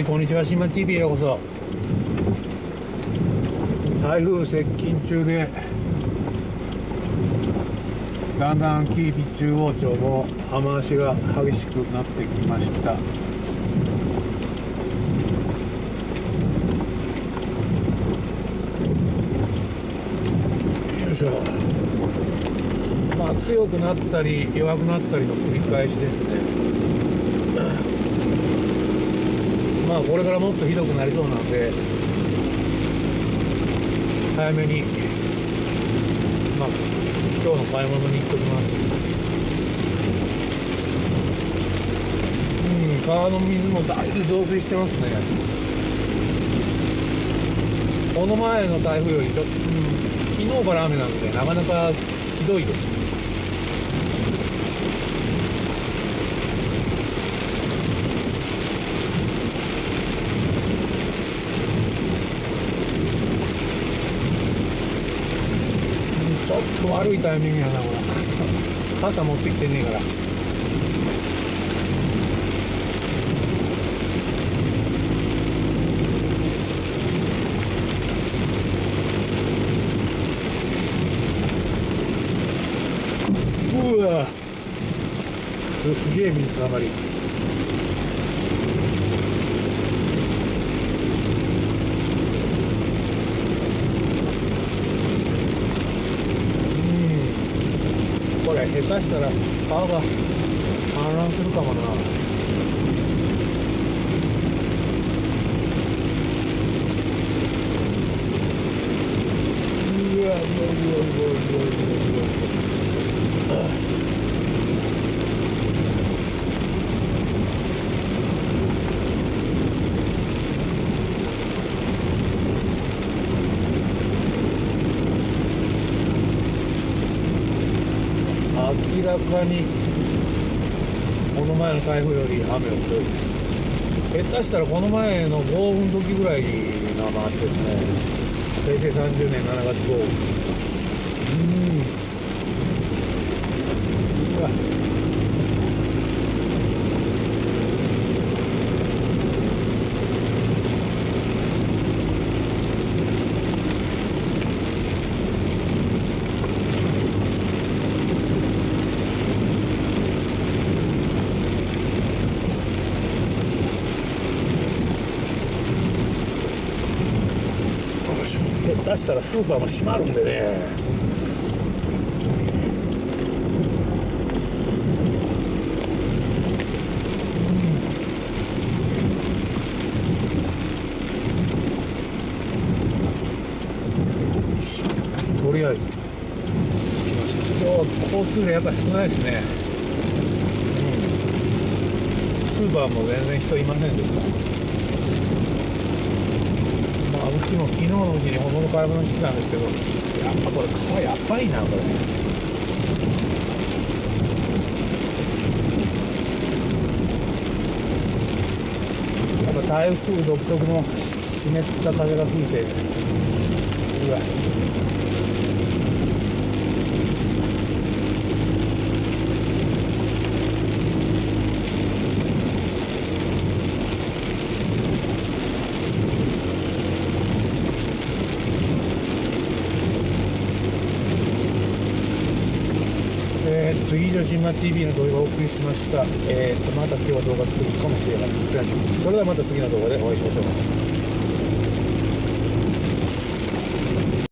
はいこんにちは、新米 TV へようこそ。台風接近中でだんだん紀伊中央町も雨足が激しくなってきました。よいしょ。まあ強くなったり弱くなったりの繰り返しですね。まあこれからもっとひどくなりそうなので早めにまあ今日の買い物に行っておきます。川の水もだいぶ増水してますね。この前の台風よりちょっと、昨日から雨なのでなかなかひどいです。ちょっと悪いタイミングやなこれ。傘持ってきてねえから。うわすげえ水たまり。これ下手したら川が氾濫するかもな。うわ明らかにこの前の台風より雨が強いです。下手したらこの前の豪雨の時ぐらいの雨足ですね。平成30年7月豪雨。うわ下手したらスーパーも閉まるんでね。とりあえず今日交通量やっぱ少ないですね。スーパーも全然人いませんでした。うちも昨日のうちにほとんど買い物してたんですけど、やっぱこれ川やばいなこれ。やっぱ台風独特の湿った風が吹いて、うわ以上新米 TV の動画をお送りしました。また今日は動画作るかもしれません。それではまた次の動画でお会いしましょう。